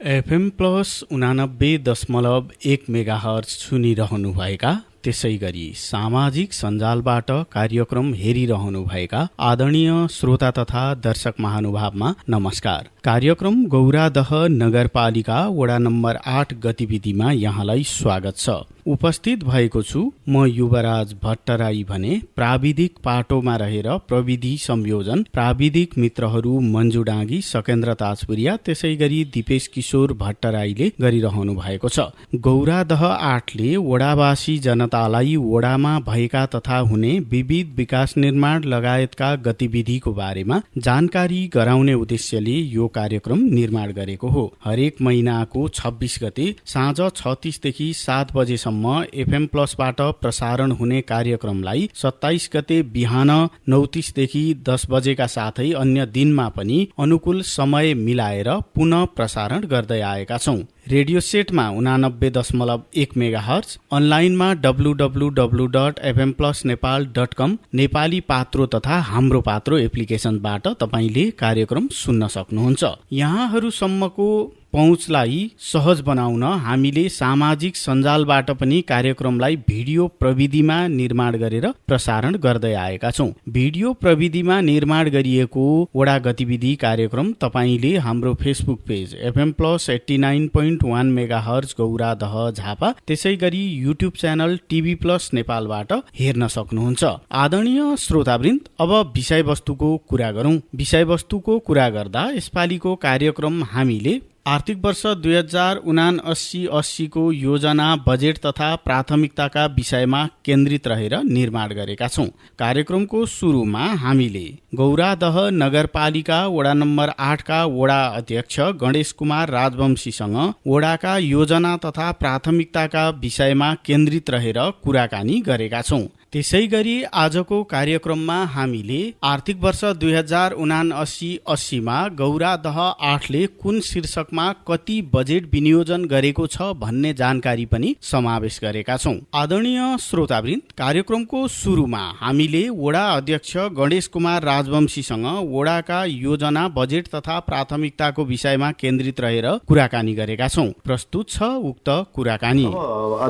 FM plus 89.1 megahertz सुनिरहनुभएका त्यसै गरी सामाजिक सञ्जालबाट कार्यक्रम हेरिरहनुभएका आदरणीय श्रोता तथा दर्शक महानुभावमा नमस्कार। कार्यक्रम गौरादह नगरपालिका वडा नम्बर 8 गतिविधिमा यहाँलाई स्वागत छ। उपस्थित भएको छु म युवराज भट्टराई भने प्राविधिक पाटोमा रहेर प्रविधि संयोजन प्राविधिक मित्रहरू मन्जु डाँगी सकेन्द्र ताजपुरिया त्यसै गरी दिपेश किशोर भट्टराईले गरिरहनु भएको छ। गौरादह 8ले वडावासी जनतालाई वडामा भएका तथा हुने विविध विकास निर्माण लगायतका गतिविधिको बारेमा जानकारी गराउने उद्देश्यले यो कार्यक्रम निर्माण गरेको हो। हरेक महिनाको 26 गते साँझ 6:30 देखि 7 बजेसम्म एफएम प्लसबाट प्रसारण हुने कार्यक्रमलाई 27 गते बिहान 9:30 देखि 10 बजेका साथै अन्य दिनमा पनि अनुकूल समय मिलाएर पुनः प्रसारण गर्दै आएका छौं। रेडियो सेटमा 89.1 मेगाहर्ज, अनलाइनमा www.fmplusnepal.com नेपाली पात्रो तथा हाम्रो पात्रो एप्लिकेशनबाट तपाईले कार्यक्रम सुन्न सक्नुहुन्छ। यहाँहरूसम्मको पहुँचलाई सहज बनाउन हामीले सामाजिक सञ्जालबाट पनि कार्यक्रमलाई भिडियो प्रविधिमा निर्माण गरेर प्रसारण गर्दै आएका छौं। भिडियो प्रविधिमा निर्माण गरिएको वडा गतिविधि कार्यक्रम तपाईले हाम्रो Facebook page FM plus 89.1 megahertz Gauradaha Jhapa त्यसै गरी युट्युब च्यानल टिभी प्लस नेपालबाट हेर्न सक्नुहुन्छ। आदरणीय श्रोतावृन्द, अब विषयवस्तुको कुरा गरौं। विषयवस्तुको कुरा गर्दा यसपालिको कार्यक्रम हामीले आर्थिक वर्ष 2079-80 को योजना बजेट तथा प्राथमिकताका विषयमा केन्द्रित रहेर निर्माण गरेका छौं। कार्यक्रमको सुरुमा हामीले गौरादह नगरपालिका वडा नम्बर 8 का वडा अध्यक्ष गणेश कुमार राजवंशीसँग वडाका योजना तथा प्राथमिकताका विषयमा केन्द्रित रहेर कुराकानी गरेका छौं। त्यसै गरी आजको कार्यक्रममा हामीले आर्थिक वर्ष 2079-80 मा गौरादह 8ले कुन शीर्षकमा कति बजेट विनियोजन गरेको छ भन्ने जानकारी पनि समावेश गरेका छौं। आदरणीय श्रोतावृन्द, कार्यक्रमको सुरुमा हामीले वडा अध्यक्ष गणेश कुमार राजवंशीसँग वडाका योजना बजेट तथा प्राथमिकताको विषयमा केन्द्रित रहेर कुराकानी गरेका छौं। प्रस्तुत छ उक्त कुराकानी।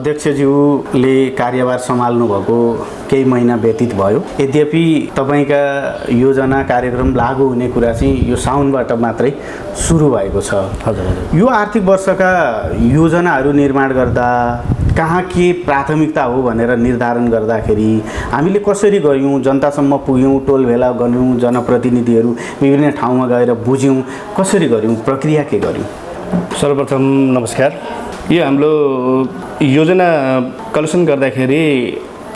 अध्यक्षज्यूले कार्यभार सम्हाल्नु भएको केही महिना व्यतीत भयो। यद्यपि तपाईका योजना कार्यक्रम लागू हुने कुरा चाहिँ यो साउनबाट मात्रै सुरु भएको छ। हजुर, यो आर्थिक वर्षका योजनाहरू निर्माण गर्दा कहाँ के प्राथमिकता हो भनेर निर्धारण गर्दाखेरि हामीले कसरी गर्यौं, जनतासम्म पुग्यौं, टोल भेला गर्यौं, जनप्रतिनिधिहरू विभिन्न ठाउँमा गएर बुझ्यौं, कसरी गर्यौं, प्रक्रिया के गर्यौं? सर्वप्रथम नमस्कार। यो हाम्रो योजना कलेक्सन गर्दाखेरि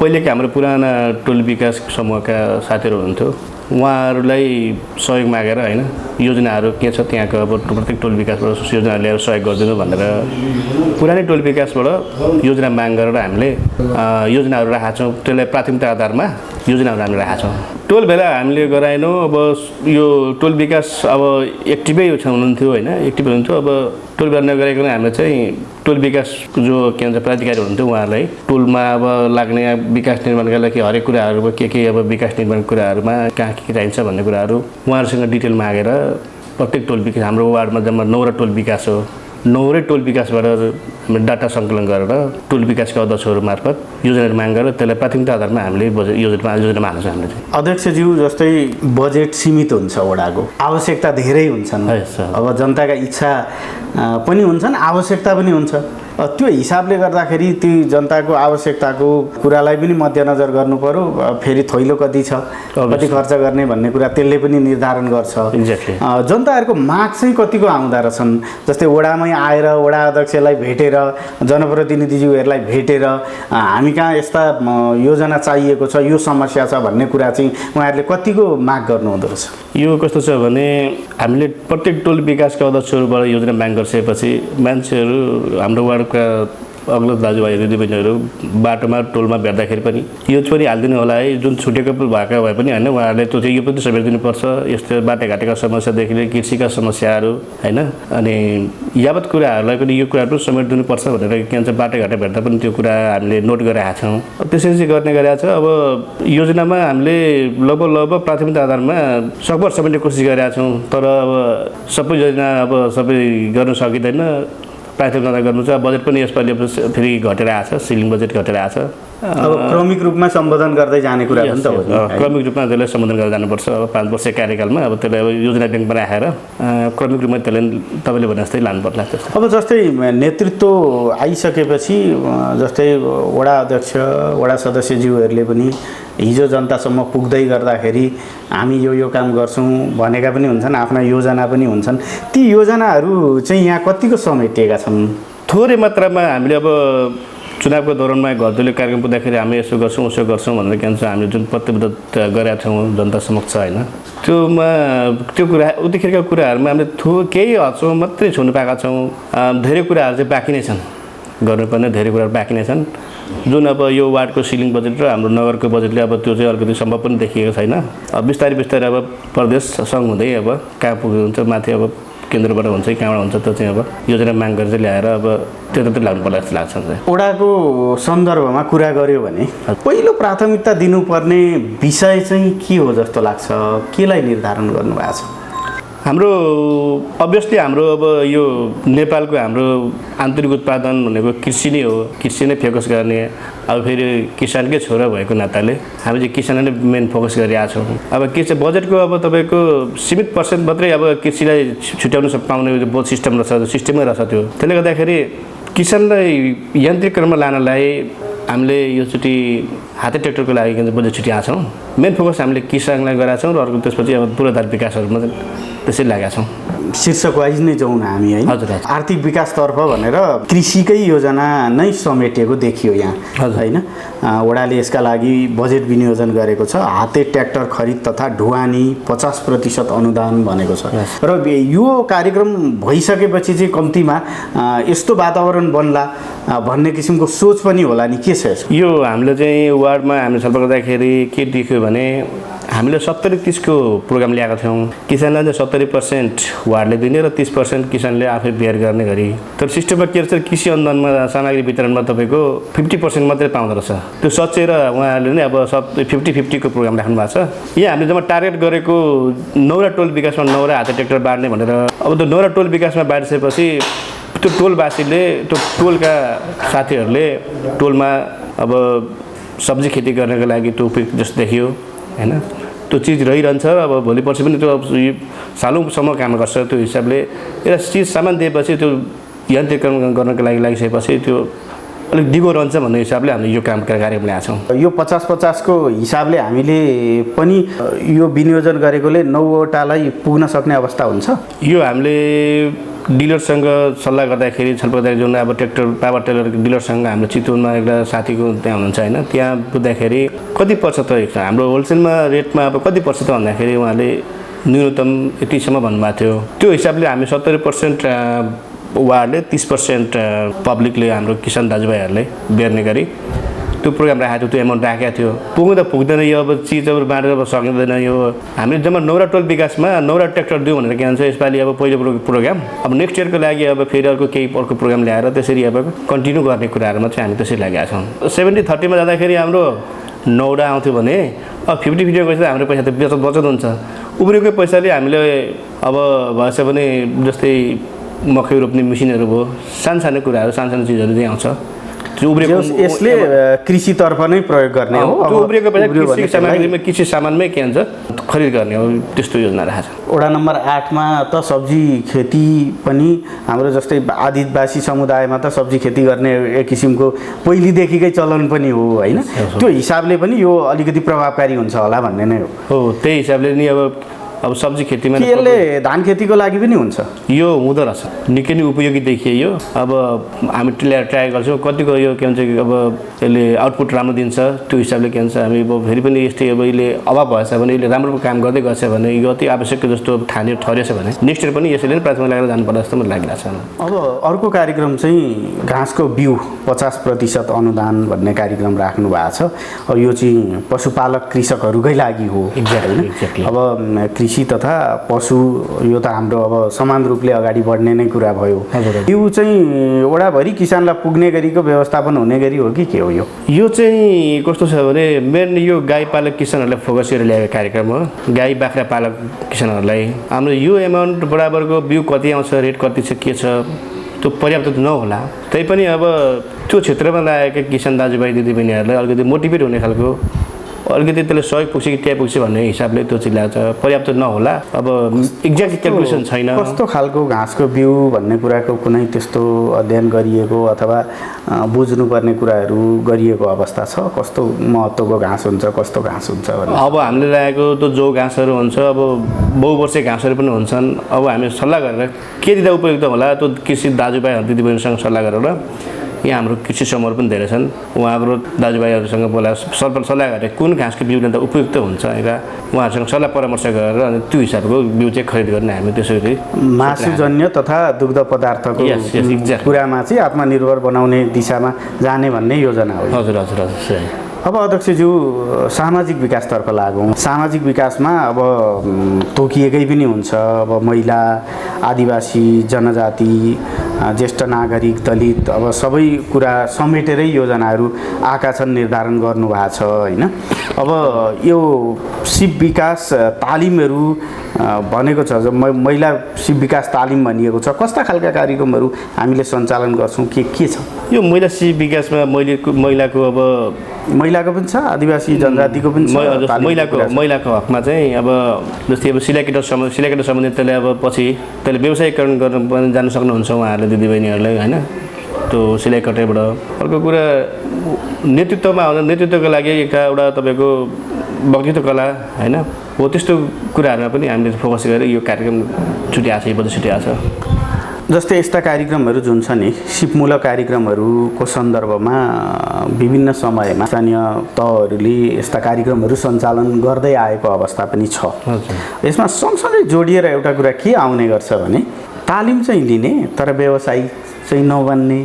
पहिलेका हाम्रो पुराना टोल विकास समूहका साथीहरू हुनुहुन्थ्यो, उहाँहरूलाई सहयोग मागेर होइन योजनाहरू के छ त्यहाँको अब प्रत्येक टोल विकासबाट योजना ल्याएर सहयोग गरिदिनु भनेर पुरानै टोल विकासबाट योजना माग गरेर हामीले योजनाहरू राखेका छौँ। त्यसलाई प्राथमिकता आधारमा योजनाहरू हामीले राखेका छौँ। टोल भेला हामीले गराएनौँ। अब यो टोल विकास अब एक्टिभै हुनुहुन्थ्यो होइन, एक्टिभ हुनुहुन्थ्यो। अब टोल भेला नगरेको हामीले चाहिँ टोल विकास जो केन्द्र प्राधिकारी हुनुहुन्थ्यो उहाँहरूलाई टोलमा अब लाग्ने विकास निर्माणका लागि हरेक कुराहरू के अब विकास निर्माण कुराहरूमा कहाँ के चाहिन्छ भन्ने कुराहरू उहाँहरूसँग डिटेल मागेर प्रत्येक टोल विकास हाम्रो वार्डमा जम्मा 9 टोल विकास हो, 9 टोल विकासबाट डाटा सङ्कलन गरेर टोल विकासका अध्यक्षहरू मार्फत योजना माग गरेर त्यसलाई प्राथमिकता आधारमा हामीले योजनामा हाल्छौँ। हामीले अध्यक्षज्यू, जस्तै बजेट सीमित हुन्छ, वडाको आवश्यकता धेरै हुन्छन्, अब जनताका इच्छा पनि हुन्छन्, आवश्यकता पनि हुन्छ। त्यो हिसाबले गर्दाखेरि ती जनताको आवश्यकताको कुरालाई पनि मध्यनजर गर्नु पर्यो। फेरि थैलो कति छ, कति खर्च गर्ने भन्ने कुरा त्यसले पनि निर्धारण गर्छ। एक्ज्याक्टली जनताहरूको माग चाहिँ कतिको आउँदा रहेछन्, जस्तै वडामै आएर वडा अध्यक्षलाई भेटेर जनप्रतिनिधिज्यूहरूलाई भेटेर हामी कहाँ यस्ता योजना चाहिएको छ, यो समस्या छ भन्ने कुरा चाहिँ उहाँहरूले कतिको माग गर्नुहुँदो रहेछ? यो कस्तो छ भने हामीले प्रत्येक टोल विकासका अध्यक्षहरूबाट योजना माग गरिसकेपछि मान्छेहरू हाम्रो वार्डका अग्लो दाजुभाइ दिदीबहिनीहरू बाटोमा टोलमा भेट्दाखेरि पनि यो पनि हालिदिनु होला है, जुन छुटेको भएको भए पनि होइन, उहाँहरूले त्यो चाहिँ यो पनि समेटिदिनुपर्छ। यस्तो बाटोघाटोका समस्यादेखि लिएर कृषिका समस्याहरू होइन, अनि यावत कुराहरूलाई पनि यो कुराहरू समेटिदिनुपर्छ भनेर के भन्छ बाटोघाटो भेट्दा पनि त्यो कुरा हामीले नोट गरेका छौँ। त्यसरी चाहिँ गर्ने गरेका छ। अब योजनामा हामीले लगभग प्राथमिकता आधारमा सकभर समेट्ने कोसिस गरेका छौँ, तर अब सबै योजना अब सबै गर्न सकिँदैन। प्राथमिकता गर्नु छ। बजेट पनि यसपालि फेरि घटेर आएको छ, सिलिङ बजेट घटेर आएको छ। अब क्रमिक रूपमा सम्बोधन गर्दै जाने कुरा पनि त हो नि। क्रमिक रूपमा त्यसलाई सम्बोधन गर्दै जानुपर्छ। अब 5 वर्ष कार्यकालमा अब त्यसलाई अब योजना ब्याङ्कमा राखेर क्रमिक रूपमा त्यसलाई तपाईँले भने जस्तै लानुपर्ला। त्यस्तो अब जस्तै नेतृत्व आइसकेपछि जस्तै वडा अध्यक्ष वडा सदस्यज्यूहरूले पनि हिजो जनतासम्म पुग्दै गर्दाखेरि हामी यो काम गर्छौँ भनेका पनि हुन्छन्, आफ्ना योजना पनि हुन्छन्। ती योजनाहरू चाहिँ यहाँ कतिको समेटिएका छन्? थोरै मात्रामा हामीले अब चुनावको दौरानमा घरदुली कार्यक्रम पुग्दाखेरि हामी यसो गर्छौँ उसो गर्छौँ भनेर के भन्छ हामीले जुन प्रतिबद्धता गरेका छौँ जनता समक्ष होइन, त्यो कुरा उतिखेरका कुराहरूमा हामीले केही हदसम्म मात्रै छुनु पाएका छौँ। धेरै कुराहरू चाहिँ बाँकी नै छन्, गर्नुपर्ने धेरै कुराहरू बाँकी नै छन्। जुन अब यो वार्डको सिलिङ बजेट र हाम्रो नगरको बजेटले अब त्यो चाहिँ अलिकति सम्भव पनि देखिएको छैन। अब बिस्तारै अब प्रदेश सङ्घ हुँदै अब कहाँ पुग्नुहुन्छ माथि अब केन्द्रबाट हुन्छ कि कहाँबाट हुन्छ त्यो चाहिँ अब योजना माग गरेर चाहिँ ल्याएर अब त्यो लाग्नु पर्ला जस्तो लाग्छ। वडाको सन्दर्भमा कुरा गऱ्यो भने पहिलो प्राथमिकता दिनुपर्ने विषय चाहिँ के हो जस्तो लाग्छ? केलाई निर्धारण गर्नुभएको छ? हाम्रो अभियसली हाम्रो अब यो नेपालको हाम्रो आन्तरिक उत्पादन भनेको कृषि नै हो, कृषि नै फोकस गर्ने। अब फेरि किसानकै छोरा भएको नाताले हामी चाहिँ किसानलाई नै मेन फोकस गरिरहेका छौँ। अब के छ बजेटको अब तपाईँको सीमित पर्सेन्ट मात्रै अब कृषिलाई छुट्याउन पाउने सिस्टम रहेछ, सिस्टमै रहेछ त्यो। त्यसले गर्दाखेरि किसानलाई यान्त्रिकरणमा लानलाई हामीले योचोटि हाते ट्र्याक्टरको लागि बजेट छुट्याएको छौँ। मेन फोकस हामीले किसानलाई गरेका छौँ र अर्को त्यसपछि अब पूर्वाधार विकासहरूमा त्यसरी लागेका छौँ। शीर्षक वाइज नै जाउँ न हामी है। हजुर। आर्थिक विकासतर्फ भनेर कृषिकै योजना नै समेटिएको देखियो यहाँ होइन। वडाले यसका लागि बजेट विनियोजन गरेको छ। हाते ट्र्याक्टर खरिद तथा ढुवानी 50% अनुदान भनेको छ र यो कार्यक्रम भइसकेपछि चाहिँ कम्तीमा यस्तो वातावरण बन्ला भन्ने किसिमको सोच पनि होला नि, के छ यो? हामीले चाहिँ वार्डमा हामीले छलफल गर्दाखेरि के देख्यो भने हामीले 70-30 को प्रोग्राम ल्याएका थियौँ। किसानलाई चाहिँ 70% वार्डले दिने र 30% किसानले आफै बेयर गर्ने गरी। तर सिस्टममा के रहेछ, कृषि अनुदानमा सामग्री वितरणमा तपाईँको 50% मात्रै पाउँदो रहेछ। त्यो सचेर उहाँहरूले नै अब 50-50 को प्रोग्राम राख्नु भएको छ। यहाँ हामीले जम्मा टार्गेट गरेको नौरा टोल विकासमा नौरा हाते ट्र्याक्टर बाँड्ने भनेर। अब त्यो नौरा टोल विकासमा बाँडिसकेपछि त्यो टोलवासीले, त्यो टोलका साथीहरूले टोलमा अब सब्जी खेती गर्नको लागि त्यो उपयुक्त जस्तो देखियो होइन। त्यो चिज रहिरहन्छ। अब भोलि पर्सि पनि त्यो सालौँसम्म काम गर्छ। त्यो हिसाबले एउटा चिज सामान दिएपछि त्यो यान्त्रिकरण गर्नको लागि लागिसकेपछि त्यो अलिक दिगो रहन्छ भन्ने हिसाबले हामीले यो काम कार्यक्रम ल्याएको छौँ। यो 50-50 को हिसाबले हामीले पनि यो विनियोजन गरेकोले 9वटालाई पुग्न सक्ने अवस्था हुन्छ। यो हामीले डिलरसँग सल्लाह गर्दाखेरि छलफल गर्दाखेरि जुन अब ट्र्याक्टर पावर टेलर डिलरसँग हाम्रो चितवनमा एउटा साथीको त्यहाँ हुनुहुन्छ होइन, त्यहाँ पुग्दाखेरि कति पर्छ त हाम्रो होलसेलमा रेटमा अब कति पर्छ त भन्दाखेरि उहाँले न्यूनतम यतिसम्म भन्नुभएको थियो। त्यो हिसाबले हामी 70% वार्डले 30% पब्लिकले हाम्रो किसान दाजुभाइहरूले बेर्ने गरी त्यो प्रोग्राम राखेको थियो। त्यो एमाउन्ट राखेको थियो। पुग्दा पुग्दैन यो अब चिज अब बाँडेर अब सकिँदैन। यो हामीले जम्मा नौरा टोल विकासमा नौरा ट्र्याक्टर दिउँ भनेर के भन्छ यसपालि अब पहिलो प्रोग्राम। अब नेक्स्ट इयरको लागि अब फेरि अर्को अर्को प्रोग्राम ल्याएर त्यसरी अब कन्टिन्यू गर्ने कुराहरूमा चाहिँ हामी त्यसरी लागेका छौँ। 70-30 जाँदाखेरि हाम्रो 9वटा आउँथ्यो भने अब 50-50 गएपछि हाम्रो पैसा त बचत हुन्छ। उब्रेकै पैसाले हामीले अब भएछ भने जस्तै मकै रोप्ने मेसिनहरू भयो, सानो कुराहरू सानो चिजहरू चाहिँ आउँछ। यसले कृषितर्फ नै प्रयोग गर्ने हो। त्यो उब्रिएको पैसा कृषि सामानमै के भन्छ खरिद गर्ने हो, त्यस्तो योजना राखेको छ। वडा नम्बर 8मा त सब्जी खेती पनि हाम्रो जस्तै आदिवासी समुदायमा त सब्जी खेती गर्ने एक किसिमको पहिलेदेखिकै चलन पनि हो होइन। त्यो हिसाबले पनि यो अलिकति प्रभावकारी हुन्छ होला भन्ने नै हो। त्यही हिसाबले नि अब अब सब्जी खेतीमा के यसले धान खेतीको लागि पनि हुन्छ? यो हुँदो रहेछ, निकै नै उपयोगी देखियो यो। अब हामी ट्राई गर्छौँ कतिको यो के भन्छ अब यसले आउटपुट राम्रो दिन्छ, त्यो हिसाबले के भन्छ हामी अब फेरि पनि यस्तै अब यसले अभाव भएछ भने यसले राम्रो काम गर्दै गएछ भने यो अति आवश्यक जस्तो ठहरेछ भने नेक्स्ट इयर पनि यसैले नै प्राथमिकता लगाएर जानुपर्ला जस्तो मलाई लागिरहेछ। अब अर्को कार्यक्रम चाहिँ घाँसको बिउ 50% अनुदान भन्ने कार्यक्रम राख्नु भएको छ। अब यो चाहिँ पशुपालक कृषकहरूकै लागि हो। एक्ज्याक्टली। अब कृषि तथा पशु यो त हाम्रो अब समान रूपले अगाडि बढ्ने नै कुरा भयो। यो चाहिँ वडाभरि किसानलाई पुग्ने गरीको व्यवस्थापन हुने गरी हो कि के हो? यो चाहिँ कस्तो छ भने मेन यो गाई पालक किसानहरूलाई फोकस गरेर ल्याएको कार्यक्रम हो। गाई बाख्रा पालक किसानहरूलाई हाम्रो यो एमाउन्ट बराबरको बिउ कति आउँछ, रेट कति छ, के छ त्यो पर्याप्त त नहोला, तैपनि अब त्यो क्षेत्रमा लागेका किसान दाजुभाइ दिदीबहिनीहरूलाई अलिकति मोटिभेट हुने खालको अलिकति त्यसले सहयोग पुग्छ कि त्यहाँ पुग्छ भन्ने हिसाबले त्यो चाहिँ लाग्छ। पर्याप्त नहोला, अब एक्ज्याक्ट क्यालकुलेसन छैन। कस्तो खालको घाँसको बिउ भन्ने कुराको कुनै त्यस्तो अध्ययन गरिएको अथवा बुझ्नुपर्ने कुराहरू गरिएको अवस्था छ? कस्तो महत्त्वको घाँस हुन्छ, कस्तो घाँस हुन्छ भन्ने? अब हामीले लागेको त्यो जो घाँसहरू हुन्छ, अब बहुवर्षीय घाँसहरू पनि हुन्छन्। अब हामी सल्लाह गरेर के दिँदा उपयुक्त होला त्यो कृषि दाजुभाइहरू दिदीबहिनीसँग सल्लाह गरेर यहाँ हाम्रो कृषि समूहहरू पनि धेरै छन्, उहाँहरू दाजुभाइहरूसँग बोलाएर सल्लाह गरेर कुन घाँसको बिउ लिँदा उपयुक्त हुन्छ उहाँहरूसँग सल्लाह परामर्श गरेर अनि त्यो हिसाबको बिउ चाहिँ खरिद गर्ने हामी त्यसरी मासुजन्य तथा दुग्ध पदार्थको कुरामा चाहिँ आत्मनिर्भर बनाउने दिशामा जाने भन्ने योजना हो। हजुर हजुर हजुर। अब अध्यक्षज्यू सामाजिक विकासतर्फ लागौँ। सामाजिक विकासमा अब तोकिएकै पनि हुन्छ। अब महिला, आदिवासी, जनजाति, ज्येष्ठ नागरिक, दलित अब सबै कुरा समेटेरै योजनाहरू आएका छन्, निर्धारण गर्नुभएको छ होइन। अब यो सिप विकास तालिमहरू भनेको छ, महिला सिप विकास तालिम भनिएको छ। कस्ता खालका कार्यक्रमहरू हामीले सञ्चालन गर्छौँ, के छ? यो महिला सिप विकासमा महिलाको अब महिलाको पनि छ, आदिवासी जनजातिको पनि छ। महिलाको हकमा चाहिँ अब जस्तै अब सिलाइ केटा सम्बन्धित त्यसले अब पछि त्यसले व्यवसायीकरण गर्न जानु सक्नुहुन्छ उहाँहरूले दिदीबहिनीहरूलाई होइन, त्यो सिलाइ कटाइबाट। अर्को कुरा नेतृत्वमा आउँदा नेतृत्वको लागि एउटा तपाईँको वक्तृत्व कला होइन हो, त्यस्तो कुराहरूमा पनि हामीले फोकस गरेर यो कार्यक्रम छुट्याएको छ, यो बजेट छुट्याएको छ। जस्तै यस्ता कार्यक्रमहरू जुन छ नि, सिपमूलक कार्यक्रमहरूको सन्दर्भमा विभिन्न समयमा स्थानीय तहहरूले यस्ता कार्यक्रमहरू सञ्चालन गर्दै आएको अवस्था पनि छ। यसमा सँगसँगै जोडिएर एउटा कुरा के आउने गर्छ भने तालिम चाहिँ लिने तर व्यवसायी चाहिँ नबन्ने,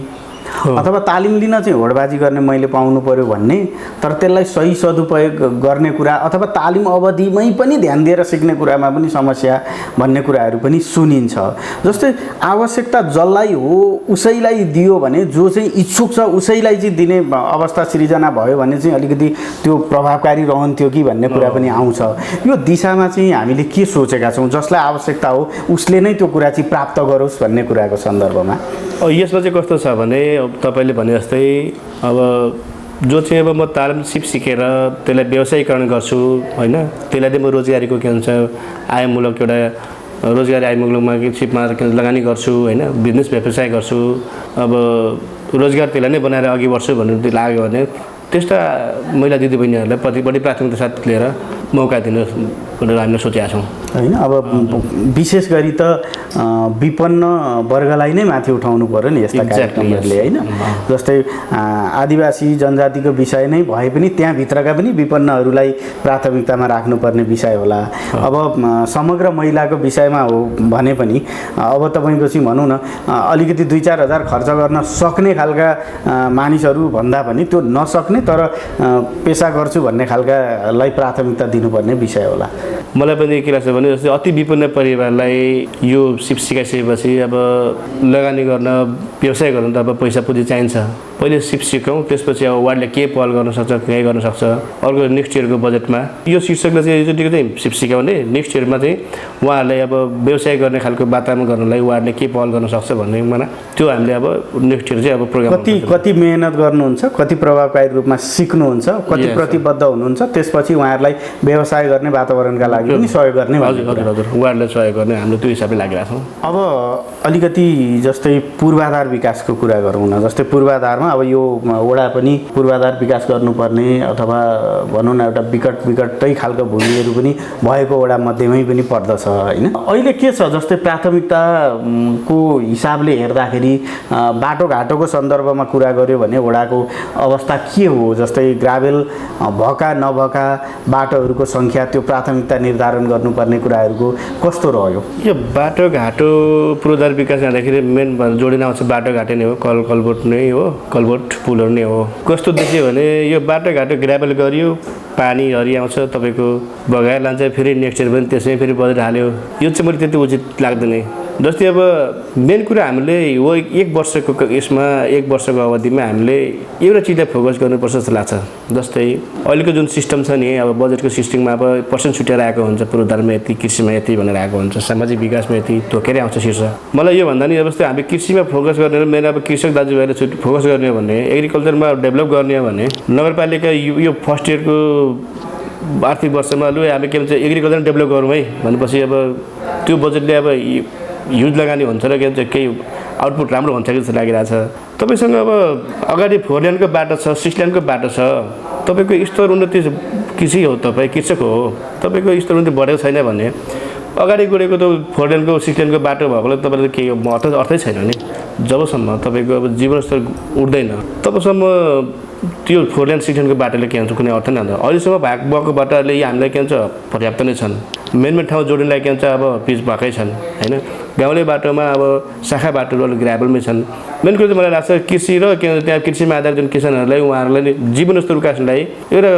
अथवा तालिम लिन चाहिँ होडबाजी गर्ने मैले पाउनु पर्यो भन्ने तर त्यसलाई सही सदुपयोग गर्ने कुरा, अथवा तालिम अवधिमै पनि ध्यान दिएर सिक्ने कुरामा पनि समस्या भन्ने कुराहरू पनि सुनिन्छ। जस्तै आवश्यकता जसलाई हो उसैलाई दियो भने, जो चाहिँ इच्छुक छ उसैलाई चाहिँ दिने अवस्था सृजना भयो भने चाहिँ अलिकति त्यो प्रभावकारी रहन्थ्यो कि भन्ने कुरा पनि आउँछ। यो दिशामा चाहिँ हामीले के सोचेका छौँ? जसलाई आवश्यकता हो उसले नै त्यो कुरा चाहिँ प्राप्त गरोस् भन्ने कुराको सन्दर्भमा यसमा चाहिँ कस्तो छ भने तपाईँले भने जस्तै अब जो चाहिँ अब म तालिम सिप सिकेर त्यसलाई व्यवसायीकरण गर्छु होइन, त्यसलाई चाहिँ म रोजगारीको के भन्छ आयमूलक एउटा रोजगारी आयमूलकमा सिपमा लगानी गर्छु होइन, बिजनेस व्यवसाय गर्छु, अब रोजगार त्यसलाई नै बनाएर अघि बढ्छु भन्ने लाग्यो भने त्यस्ता महिला दिदीबहिनीहरूलाई बढी प्राथमिकता साथ लिएर मौका दिनु भनेर हामीले सोचेका छौँ होइन। अब विशेष गरी त विपन्न वर्गलाई नै माथि उठाउनु पर्यो नि यस्ता कार्यक्रमहरूले होइन। जस्तै आदिवासी जनजातिको विषय नै भए पनि त्यहाँभित्रका पनि विपन्नहरूलाई प्राथमिकतामा राख्नुपर्ने विषय होला। अब समग्र महिलाको विषयमा हो भने पनि अब तपाईँको चाहिँ भनौँ न अलिकति 2-4 हजार खर्च गर्न सक्ने खालका मानिसहरू भन्दा पनि त्यो नसक्ने तर पेसा गर्छु भन्ने खालकालाई प्राथमिकता दिनुपर्ने विषय होला। मलाई पनि के लाग्छ भने जस्तै अति विपन्न परिवारलाई यो सिप सिकाइसकेपछि अब लगानी गर्न व्यवसाय गर्नु त अब पैसा पुँजी चाहिन्छ। पहिले सिप सिकौँ, त्यसपछि अब वार्डले के पहल गर्न सक्छ, के गर्न सक्छ। अर्को नेक्स्ट इयरको बजेटमा यो शीर्षकले चाहिँ योचोटिको चाहिँ सिप सिकाउने, नेक्स्ट इयरमा चाहिँ उहाँहरूलाई अब व्यवसाय गर्ने खालको वातावरण गर्नलाई वार्डले के पहल गर्न सक्छ भन्ने मलाई त्यो हामीले अब नेक्स्ट इयर चाहिँ अब प्रोग्राम कति मेहनत गर्नुहुन्छ, कति प्रभावकारी रूपमा सिक्नुहुन्छ, कति प्रतिबद्ध हुनुहुन्छ, त्यसपछि उहाँहरूलाई व्यवसाय गर्ने वातावरणका लागि पनि सहयोग गर्ने। हजुर वार्डलाई सहयोग गर्ने हाम्रो त्यो हिसाबले लागिरहेको छौँ। अब अलिकति जस्तै पूर्वाधार विकासको कुरा गरौँ न। जस्तै पूर्वाधारमा अब यो वडा पनि पूर्वाधार विकास गर्नुपर्ने अथवा भनौँ न एउटा विकटै खालको भूमिहरू पनि भएको वडा मध्येमै पनि पर्दछ होइन। अहिले के छ जस्तै प्राथमिकताको हिसाबले हेर्दाखेरि बाटोघाटोको सन्दर्भमा कुरा गर्यो भने वडाको अवस्था के हो? जस्तै ग्राभेल भएका नभएका बाटोहरूको सङ्ख्या त्यो प्राथमिकता निर्धारण गर्नुपर्ने कुराहरूको कस्तो रह्यो? यो बाटोघाटो पूर्वाधार विकास जाँदाखेरि मेन जोडिन आउँछ बाटोघाटो नै हो, कलबोट नै हो, कलबोट पुलहरू नै हो। कस्तो देखियो भने यो बाटोघाटो ग्राभेल गरियो, पानी हरि आउँछ, तपाईँको बगाएर लान्छ, फेरि नेक्स्ट इयर पनि त्यसमै फेरि बजेट हाल्यो। यो चाहिँ मैले त्यति उचित लाग्दैन। जस्तै अब मेन कुरा हामीले हो एक वर्षको यसमा 1 वर्षको अवधिमा हामीले एउटा चिजलाई फोकस गर्नुपर्छ जस्तो लाग्छ। जस्तै अहिलेको जुन सिस्टम छ नि, अब बजेटको सिस्टममा अब पर्सेन्ट छुट्याएर आएको हुन्छ, पूर्वाधारमा यति, कृषिमा यति भनेर आएको हुन्छ, सामाजिक विकासमा यति तोकेरै आउँछ शीर्ष। मलाई यो भन्दा नि जस्तै हामी कृषिमा फोकस गर्ने, मेरो अब कृषक दाजुभाइले फोकस गर्ने हो भने, एग्रिकल्चरमा डेभलप गर्ने हो भने नगरपालिका यो फर्स्ट इयरको आर्थिक वर्षमा लु हामी के भन्छ एग्रिकल्चर डेभलप गरौँ है भनेपछि अब त्यो बजेटले अब युज लगानी हुन्छ र के भन्छ केही आउटपुट राम्रो हुन्छ कि जस्तो लागिरहेछ। तपाईँसँग अब अगाडि 4 लेनको बाटो छ, 6 लेनको बाटो छ, तपाईँको स्तर उन्नति कृषि हो, तपाईँ कृषक हो, तपाईँको स्तर उन्नति बढेको छैन भने अगाडि गएको त 4 लेनको 6 लेनको बाटो भएकोले तपाईँले केही अर्थै छैन नि। जबसम्म तपाईँको अब जीवनस्तर उठ्दैन तबसम्म त्यो 4 लेन 6 लेनको बाटोले के हुन्छ कुनै अर्थ नै हुन्छ। अहिलेसम्म भएको बाटोहरूले हामीलाई के भन्छ पर्याप्त नै छन्। मेन ठाउँ जोड्नलाई के भन्छ अब पिच भएकै छन् होइन। गाउँले बाटोमा अब शाखा बाटोहरू अलिक ग्राभलमै छन्। मेन कुरो चाहिँ मलाई लाग्छ कृषि र के भन्छ त्यहाँ कृषिमा आधारित जुन किसानहरूलाई उहाँहरूलाई जीवनस्तर विकासलाई एउटा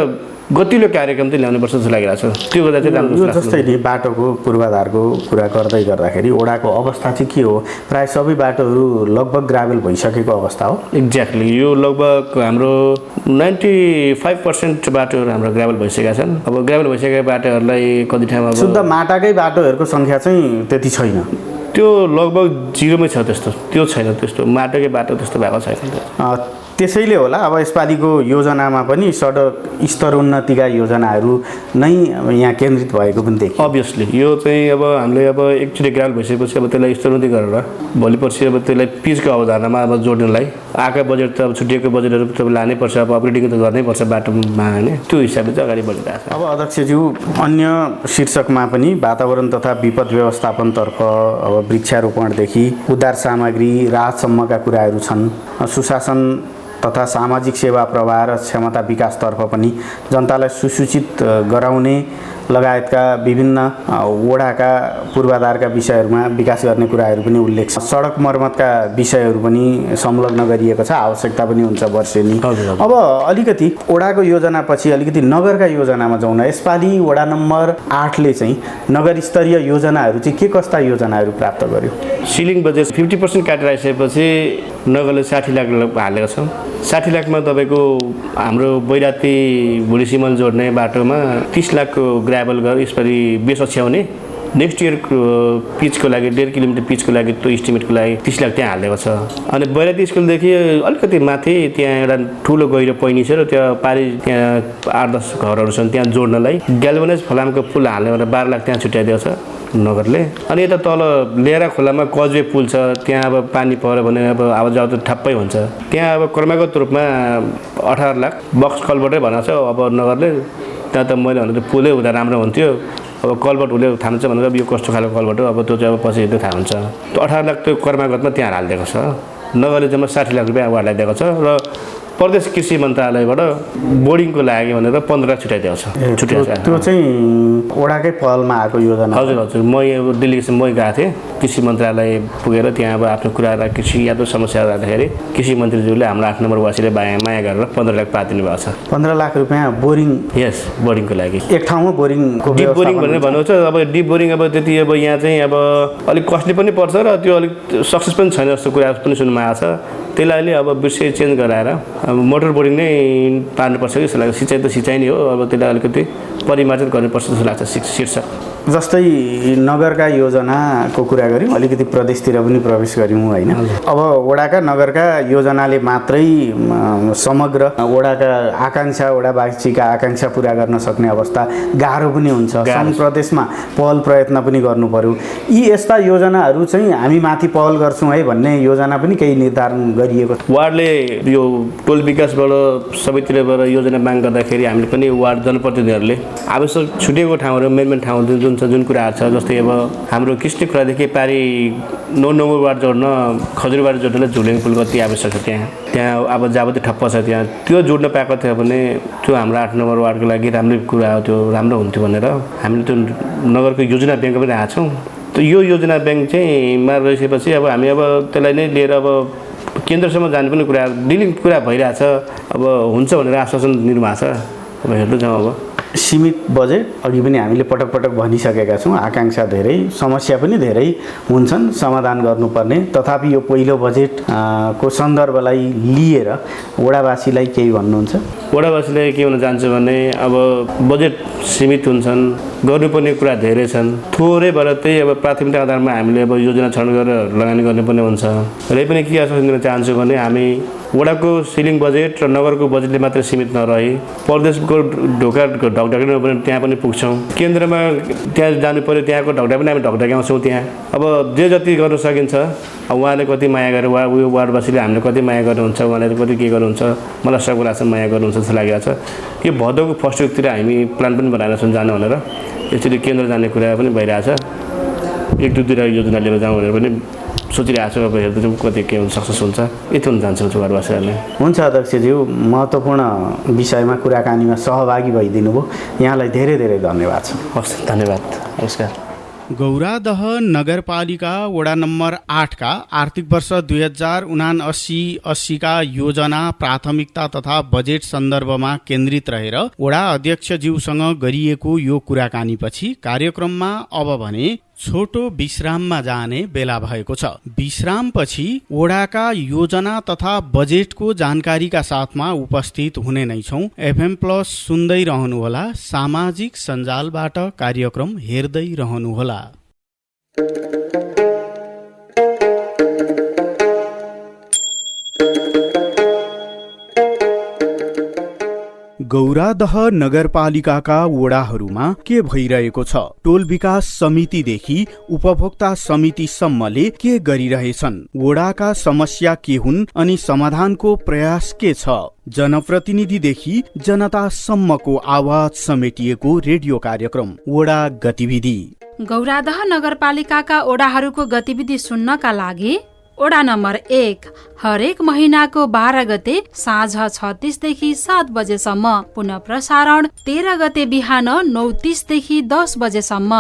गतिलो कार्यक्रम चाहिँ ल्याउनुपर्छ जस्तो लागिरहेको छ। त्यो गर्दा चाहिँ राम्रो यो जस्तै नि बाटोको पूर्वाधारको कुरा गर्दाखेरि वडाको अवस्था चाहिँ के हो? प्राय सबै बाटोहरू लगभग ग्राभेल भइसकेको अवस्था हो। एक्ज्याक्टली यो लगभग हाम्रो 95% बाटोहरू हाम्रो ग्राभेल भइसकेका छन्। अब ग्राभेल भइसकेका बाटोहरूलाई कति ठाउँमा शुद्ध माटाकै बाटोहरूको सङ्ख्या चाहिँ त्यति छैन, त्यो लगभग 0मै छ। त्यो छैन, त्यस्तो माटोकै बाटो त्यस्तो भएको छैन। त्यसैले होला अब यसपालिको योजनामा पनि सडक स्तर उन्नतिका योजनाहरू नै यहाँ केन्द्रित भएको पनि देखियो। अभियसली यो चाहिँ अब हामीले अब एकचोटि ग्राभेल भइसकेपछि अब त्यसलाई स्तर उन्नति गरेर भोलि पर्सि अब त्यसलाई पिचको अवधारणामा अब जोड्नलाई आएका बजेट त अब छुट्टिएको बजेटहरू त लानै पर्छ, अब अपग्रेडिङ त गर्नै पर्छ बाटोमा होइन। त्यो हिसाबले चाहिँ अगाडि बढिरहेको छ। अब अध्यक्षज्यू अन्य शीर्षकमा पनि वातावरण तथा विपद व्यवस्थापनतर्फ अब वृक्षारोपणदेखि उद्धार सामग्री राहतसम्मका कुराहरू छन्। सुशासन तथा सामाजिक सेवा प्रवाह र क्षमता विकासतर्फ पनि जनतालाई सुसूचित गराउने लगायतका विभिन्न वडाका पूर्वाधारका विषयहरूमा विकास गर्ने कुराहरू पनि उल्लेख छ। सडक मर्मतका विषयहरू पनि संलग्न गरिएको छ, आवश्यकता पनि हुन्छ वर्षेनी। अब अलिकति वडाको योजनापछि अलिकति नगरका योजनामा जाउँ न। यसपालि वडा नम्बर 8ले चाहिँ नगर स्तरीय योजनाहरू चाहिँ के कस्ता योजनाहरू प्राप्त गर्यो? सिलिङ बजेट 50% काटिराखेपछि नगरले 60 लाख हालेको छ। 60 लाखमा तपाईँको हाम्रो बैराती भुलीसिमल जोड्ने बाटोमा 30 लाखको ग्राभल गरेर यसपालि बेस ओछ्याउने, नेक्स्ट इयरको पिचको लागि 1.5 किलोमिटर पिचको लागि त्यो इस्टिमेटको लागि 30 लाख त्यहाँ हालेको छ। अनि बैराती स्कुलदेखि अलिकति माथि त्यहाँ एउटा ठुलो गहिरो पैनी छ र त्यो पारी त्यहाँ 8-10 घरहरू छन् त्यहाँ जोड्नलाई ग्याल्भनाइज फलामको पुल हाल्ने भनेर 12 लाख त्यहाँ छुट्याइदिएको छ नगरले। अनि यता तल लेरा खोलामा कजवे पुल छ, त्यहाँ अब पानी पऱ्यो भने अब आवाजावत ठप्पै हुन्छ। त्यहाँ अब क्रमागत रूपमा 18 लाख बक्स कलबटै भनेको छ अब नगरले। त्यहाँ त मैले भने त पुलै हुँदा राम्रो हुन्थ्यो, अब कलबट उसले थाहा हुन्छ भनेर अब यो कस्तो खालको कलबट हो, अब त्यो चाहिँ अब पछि हेर्दै थाहा हुन्छ। त्यो 18 लाख त्यो कर्मागतमा त्यहाँ हालिदिएको छ। नगरले जम्मा 60 लाख रुपियाँ उहाँलाई दिएको छ र प्रदेश कृषि मन्त्रालयबाट बोर्डिङको लागि भनेर 15 लाख छुट्याइदिएको छ। त्यो चाहिँ वडाकै पहलमा आएको योजना? हजुर म डेलिगेसन मै गएको थिएँ कृषि मन्त्रालय पुगेर त्यहाँ अब आफ्नो कुराहरू कृषि यादव समस्या राख्दाखेरि कृषि मन्त्रीज्यूले हाम्रो 8 नम्बर वासीले माया गरेर 15 लाख पातिनु भएको छ। 15 लाख रुपियाँ बोरिङ? यस, बोरिङको लागि। एक ठाउँमा बोरिङको डिप बोरिङ भनेर भन्नुहुन्छ। अब डिप बोरिङ अब त्यति अब यहाँ चाहिँ अब अलिक कस्टली पनि पर्छ र त्यो अलिक सक्सेस पनि छैन जस्तो कुरा पनि सुन्नुमा आएको छ। त्यसलाई अब विषय चेन्ज गराएर अब मोटर बोरिङ नै पार्नुपर्छ कि जस्तो लाग्छ। सिँचाइ त सिँचाइ नै हो, अब त्यसलाई अलिकति परिमार्जित गर्नुपर्छ जस्तो लाग्छ शीर्षक। जस्तै नगरका योजनाको कुरा गऱ्यौँ, अलिकति प्रदेशतिर पनि प्रवेश गऱ्यौँ होइन। अब वडाका नगरका योजनाले मात्रै समग्र वडाका आकाङ्क्षा, वडावासीका आकाङ्क्षा पुरा गर्न सक्ने अवस्था गाह्रो पनि हुन्छ। सङ्घ प्रदेशमा पहल प्रयत्न पनि गर्नु पर्यो। यी यस्ता योजनाहरू चाहिँ हामी माथि पहल गर्छौँ है भन्ने योजना पनि केही निर्धारण गरिएको छ। वार्डले यो टोल विकासबाट सबैतिरबाट योजना माग गर्दाखेरि हामीले पनि वार्ड जनप्रतिनिधिहरूले आवश्यक छुटेको ठाउँहरू मेन ठाउँ जुन कुराहरू छ, जस्तै अब हाम्रो कृष्ण खोलादेखि पारी 9 नम्बर वार्ड जोड्न खजुरबारी जोड्नलाई झुलेङ पुल कति आवश्यक छ त्यहाँ अब जाबती ठप्प छ त्यहाँ, त्यो जोड्न पाएको थियो भने त्यो हाम्रो 8 नम्बर वार्डको लागि राम्रै कुरा हो, त्यो राम्रो हुन्थ्यो भनेर हामीले त्यो नगरको योजना ब्याङ्क पनि आएको छौँ। त्यो यो योजना ब्याङ्क चाहिँ मा रहिसकेपछि अब हामी अब त्यसलाई नै लिएर अब केन्द्रसम्म जाने पनि कुरा डिलिङ कुरा भइरहेछ। अब हुन्छ भनेर आश्वासन दिनुभएको छ, अब हेर्नु जाउँ। अब सीमित बजेट अघि पनि हामीले पटक पटक भनिसकेका छौँ, आकाङ्क्षा धेरै, समस्या पनि धेरै हुन्छन् समाधान गर्नुपर्ने। तथापि यो पहिलो बजेट को सन्दर्भलाई लिएर वडावासीलाई केही भन्नुहुन्छ? वडावासीलाई के भन्न चाहन्छु भने अब बजेट सीमित हुन्छन्, गर्नुपर्ने कुरा धेरै छन्, थोरैबाट त्यही अब प्राथमिकता आधारमा हामीले अब योजना छनौट गरेर लगानी गर्नुपर्ने हुन्छ। र पनि के आश्वासन दिन चाहन्छु भने हामी वडाको सिलिङ बजेट र नगरको बजेटले मात्रै सीमित नरही प्रदेशको ढोका ढकढक्याउनु पनि त्यहाँ पनि पुग्छौँ। केन्द्रमा त्यहाँ जानु पऱ्यो, त्यहाँको ढकढक पनि हामी ढकढक्याउँछौँ त्यहाँ। अब जे जति गर्न सकिन्छ, अब उहाँले कति माया गरेर उयो वार्डवासीले हामीले कति माया गर्नुहुन्छ, उहाँले कति के गर्नुहुन्छ, मलाई सबको लाग्छ माया गर्नुहुन्छ जस्तो लागिरहेको छ। यो भदौको फर्स्ट विकतिर हामी प्लान पनि बनाएर छौँ जानु भनेर, यसरी केन्द्र जाने कुरा पनि भइरहेछ। 1-2 योजना लिएर जाउँ भनेर पनि सोचिरहेको छु। अब हेर्दैछौँ कति के हुन्छ, सक्सेस हुन्छ। यति हुन जान्छ वार्डवासीहरूले। हुन्छ अध्यक्षज्यू, महत्त्वपूर्ण विषयमा कुराकानीमा सहभागी भइदिनु भयो, यहाँलाई धेरै धेरै धन्यवाद छ। हस्, धन्यवाद, नमस्कार। गौरादह नगरपालिका वडा नम्बर 8 का आर्थिक वर्ष 2079-80 का योजना प्राथमिकता तथा बजेट सन्दर्भमा केन्द्रित रहेर वडा अध्यक्षज्यूसँग गरिएको यो कुराकानीपछि कार्यक्रममा अब भने छोटो विश्राममा जाने बेला भएको छ। विश्रामपछि वडाका योजना तथा बजेटको जानकारीका साथमा उपस्थित हुने नै छौं। FM प्लस सुन्दै रहनुहोला, सामाजिक सञ्जालबाट कार्यक्रम हेर्दै रहनुहोला। गौरादह नगरपालिकाका वडाहरूमा के भइरहेको छ? टोल विकास समितिदेखि उपभोक्ता समितिसम्मले के गरिरहेछन्? वडाका समस्या के हुन् अनि समाधानको प्रयास के छ? जनप्रतिनिधिदेखि जनतासम्मको आवाज समेटिएको रेडियो कार्यक्रम वडा गतिविधि। गौरादह नगरपालिकाका वडाहरूको गतिविधि सुन्नका लागि वडा नम्बर 1 हरेक महिनाको 12 गते साँझ 6:30 देखि 7 बजेसम्म, पुनः प्रसारण 13 गते बिहान 9:30 देखि 10 बजेसम्म।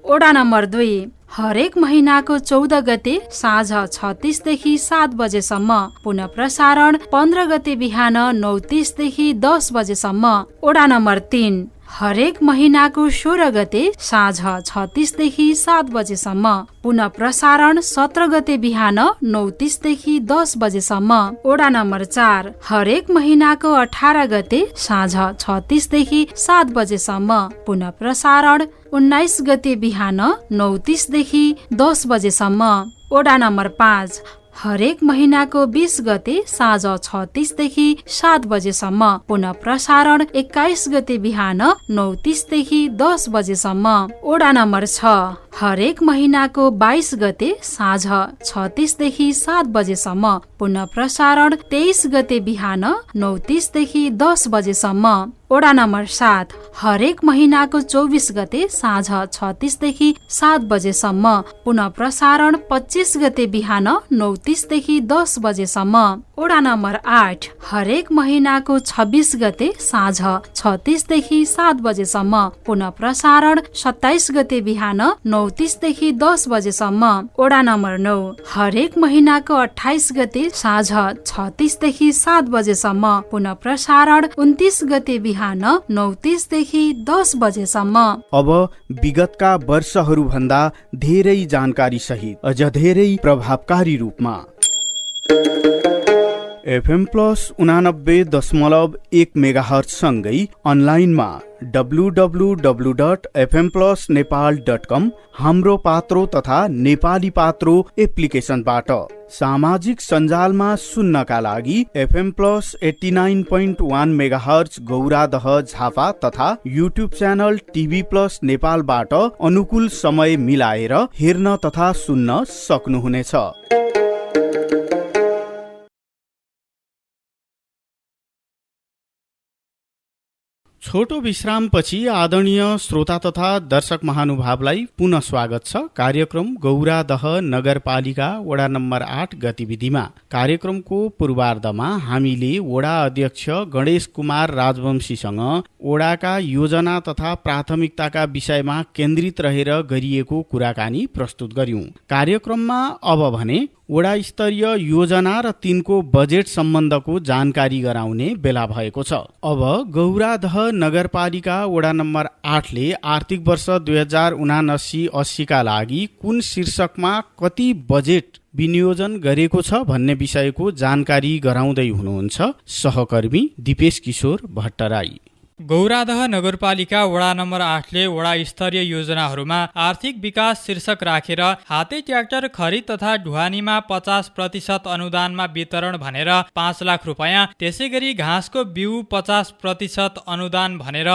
वडा नम्बर 2 हरेक महिनाको 14 गते साँझ 6:30 देखि 7 बजेसम्म, पुनः प्रसारण 15 गते बिहान 9:30 देखि 10 बजेसम्म। वडा नम्बर 3 हरेक महिनाको 16 गते साँझ 6:30 देखि 7 बजेसम्म, पुनः प्रसारण 17 गते बिहान 9:30 देखि 10 बजेसम्म। वडा नम्बर 4 हरेक महिनाको 18 गते साँझ 6:30 देखि 7 बजेसम्म, पुनः प्रसारण 19 गते बिहान 9:30 देखि 10 बजेसम्म। वडा नम्बर 5 हरेक महिनाको 20 गते साँझ 6:30 देखि 7 बजेसम्म, पुनः प्रसारण 21 गते बिहान 9:30 देखि 10 बजेसम्म। वडा नम्बर 6 हरेक महिनाको 22 गते साँझ 6:30 देखि 7 बजेसम्म, पुनः प्रसारण 23 गते बिहान 9:30 देखि 10 बजेसम्म। वडा नम्बर 7 हरेक महिनाको 24 गते साँझ 6:30 देखि 7 बजेसम्म, पुनः प्रसारण 25 गते बिहान 9:30 देखि 10 बजेसम्म। वडा नम्बर 8 हरेक महिनाको 26 गते साँझ 6:30 देखि 7 बजेसम्म, पुनः प्रसारण 27 गते बिहान 9:30 देखि 10 बजेसम्म। वडा नम्बर 9 हरेक महिनाको 28 गते साँझ 6:30 देखि 7 बजेसम्म, पुनः प्रसारण 29 गते बिहान 9:30 देखि 10 बजेसम्म। अब विगतका वर्षहरू भन्दा धेरै जानकारी सहित अझ धेरै प्रभावकारी रूपमा FM प्लस 89.1 मेगाहर्ज सँगै अनलाइनमा www.fmplusnepal.com हाम्रो पात्रो तथा नेपाली पात्रो एप्लिकेसनबाट सामाजिक सञ्जालमा सुन्नका लागि FM plus 89.1 megahertz Gauradaha Jhapa तथा युट्युब च्यानल टिभी प्लस नेपालबाट अनुकूल समय मिलाएर हेर्न तथा सुन्न सक्नुहुनेछ। छोटो विश्रामपछि आदरणीय श्रोता तथा दर्शक महानुभावलाई पुनः स्वागत छ कार्यक्रम गौरादह नगरपालिका वडा नम्बर 8 गतिविधिमा। कार्यक्रमको पूर्वार्धमा हामीले वडा अध्यक्ष गणेश कुमार राजवंशीसँग वडाका योजना तथा प्राथमिकताका विषयमा केन्द्रित रहेर गरिएको कुराकानी प्रस्तुत गर्यौं। कार्यक्रममा अब भने वडा स्तरीय योजना र तिनको बजेट सम्बन्धको जानकारी गराउने बेला भएको छ। अब गौरादह नगरपालिका वडा नम्बर 8 ले आर्थिक वर्ष 2079-80 का लागि कुन शीर्षकमा कति बजेट विनियोजन गरेको छ भन्ने विषयको जानकारी गराउँदै हुनुहुन्छ सहकर्मी दिपेश किशोर भट्टराई। गौरादह नगरपालिका वडा नम्बर 8 ले वडा स्तरीय योजनाहरूमा आर्थिक विकास शीर्षक राखेर हाते ट्र्याक्टर खरिद तथा ढुवानीमा 50% अनुदानमा वितरण भनेर 5 लाख रुपैयाँ, त्यसै गरी घाँसको बिउ 50% अनुदान भनेर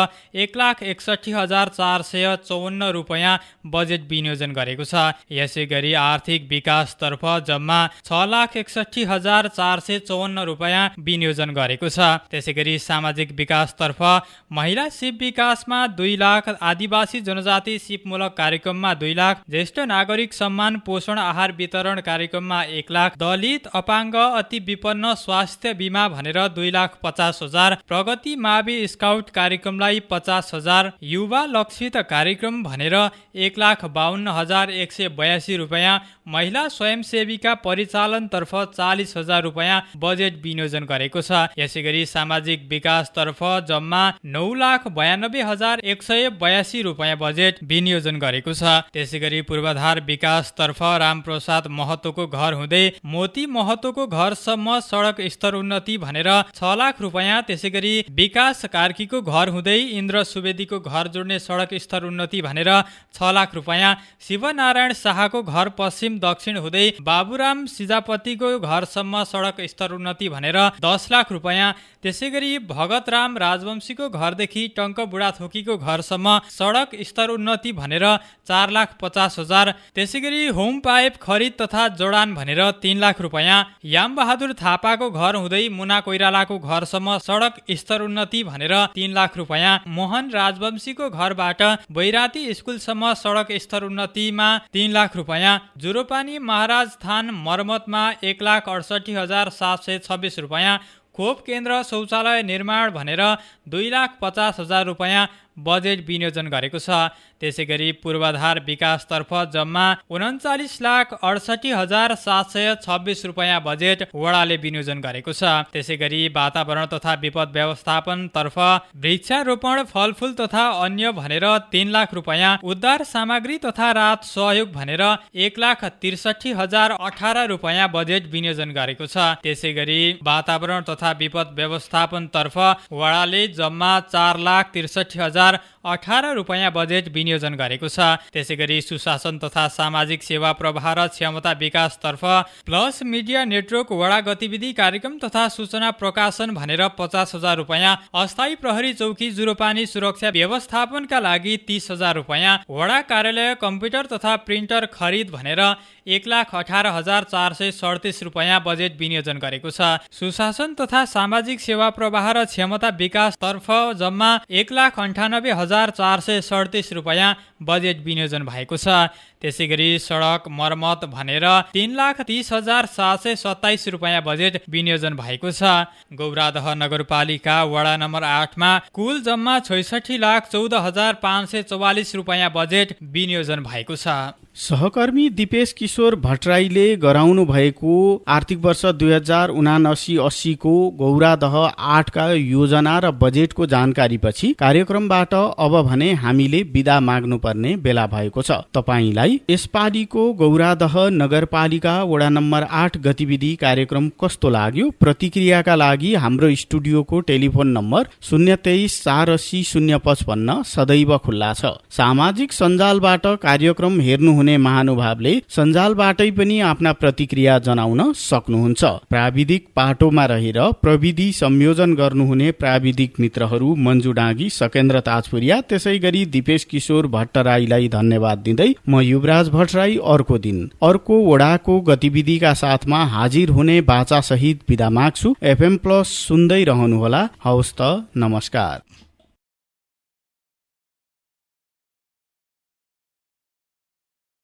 1,61,454 रुपैयाँ बजेट विनियोजन गरेको छ। यसै गरी आर्थिक विकासतर्फ जम्मा 6,61,454 रुपैयाँ विनियोजन गरेको छ। त्यसै गरी सामाजिक विकासतर्फ महिला सिप विकासमा 2 लाख, आदिवासी जनजाति सिपमूलक कार्यक्रममा 2 लाख, ज्येष्ठ नागरिक सम्मान पोषण आहार वितरण कार्यक्रममा 1 लाख, दलित अपाङ्ग अति विपन्न स्वास्थ्य बीमा भनेर 2,50,000, प्रगति मावि स्काउट कार्यक्रमलाई 50,000, युवा लक्षित कार्यक्रम भनेर 1,52,182 रुपैयाँ, महिला स्वयंसेविका परिचालनतर्फ 40,000 रुपैयाँ बजेट विनियोजन गरेको छ। यसै गरी सामाजिक विकासतर्फ जम्मा 9,92,182 रुपैयाँ बजेट विनियोजन गरेको छ। त्यसै गरी पूर्वाधार विकासतर्फ रामप्रसाद महतोको घर हुँदै मोती महतोको घरसम्म सडक स्तर उन्नति भनेर 6 लाख रुपैयाँ, त्यसै गरी विकास कार्कीको घर हुँदै इन्द्र सुवेदीको घर जोड्ने सडक स्तर उन्नति भनेर 6 लाख रुपैयाँ, शिवनारायण शाहको घर पश्चिम दक्षिण हुँदै बाबुराम सिजापतिको घरसम्म सडक स्तर उन्नति भनेर 10 लाख रुपैयाँ, त्यसै गरी भगतराम राजवंशीको घरदेखि टङ्क बुढाथोकीको घरसम्म सडक स्तर उन्नति भनेर 4,50,000, त्यसै गरी होम पाइप खरिद तथा जोडान भनेर 3 लाख रुपैयाँ, याम बहादुर थापाको घर हुँदै मुना कोइरालाको घरसम्म सडक स्तर उन्नति भनेर 3 लाख रुपैयाँ, मोहन राजवंशीको घरबाट बैराती स्कुलसम्म सडक स्तर उन्नतिमा 3 लाख रुपैयाँ, जुरोपानी महाराज थान मर्मतमा 1,68,726 रुपैयाँ, खोप केन्द्र शौचालय निर्माण भनेर 2,50,000 रुपैयाँ बजेट विनियोजन गरेको छ। त्यसै गरी पूर्वाधार विकासतर्फ जम्मा 39,68,726 रुपैयाँ बजेट वडाले विनियोजन गरेको छ। त्यसै गरी वातावरण तथा विपद व्यवस्थापन तर्फ वृक्षारोपण, फलफूल तथा अन्य भनेर 3 लाख रुपैयाँ, उद्धार सामग्री तथा राहत सहयोग भनेर 1,63,018 रुपैयाँ बजेट विनियोजन गरेको छ। त्यसै गरी वातावरण तथा विपद व्यवस्थापन तर्फ वडाले जम्मा 4,63,018 रुपैयाँ बजेट विनियोजन गरेको छ। त्यसै गरी सुशासन तथा सामाजिक सेवा प्रवाह र क्षमता विकास तर्फ प्लस मिडिया नेटवर्क वडा गतिविधि कार्यक्रम तथा सूचना प्रकाशन भनेर 50,000 रुपैयाँ, अस्थायी प्रहरी चौकी जुरोपानी सुरक्षा व्यवस्थापनका लागि 30,000 रुपैयाँ, वडा कार्यालय कम्प्युटर तथा प्रिन्टर खरिद भनेर 1,18,437 रुपैयाँ बजेट विनियोजन गरेको छ। सुशासन तथा सामाजिक सेवा प्रवाह र क्षमता विकास तर्फ जम्मा 1,98,437 रुपैयाँ बजेट विनियोजन भएको छ। त्यसै गरी सडक मर्मत भनेर 3,30,727 रुपैयाँ बजेट विनियोजन भएको छ। गौरादह नगरपालिका वडा नम्बर 8 मा कुल जम्मा 66,14,544 रुपैयाँ बजेट विनियोजन भएको छ। सहकर्मी दिपेश किशोर भट्टराईले गराउनु भएको आर्थिक वर्ष 2079-80 को गौरादह 8 का योजना र बजेटको जानकारी पछि कार्यक्रमबाट अब भने हामीले बिदा माग्नुपर्ने बेला भएको छ। तपाईलाई श्रोतालाई यसपालिको गौरादह नगरपालिका वडा नम्बर 8 गतिविधि कार्यक्रम कस्तो लाग्यो? प्रतिक्रियाका लागि हाम्रो स्टुडियोको टेलिफोन नम्बर 023 480 055 सदैव खुल्ला छ। सामाजिक सञ्जालबाट कार्यक्रम हेर्नुहुने महानुभावले सञ्जालबाटै पनि आफ्ना प्रतिक्रिया जनाउन सक्नुहुन्छ। प्राविधिक पाटोमा रहेर प्रविधि संयोजन गर्नुहुने प्राविधिक मित्रहरू मन्जु डाँगी, सकेन्द्र ताजपुरिया, त्यसै गरी दिपेश किशोर भट्टराईलाई धन्यवाद दिँदै म युवराज भट्टराई अर्को दिन अर्को वडाको गतिविधिका साथमा हाजिर हुने बाचा सहित बिदा माग्छु। FM+ सुन्दै रहनुहोला। हवस् त, नमस्कार।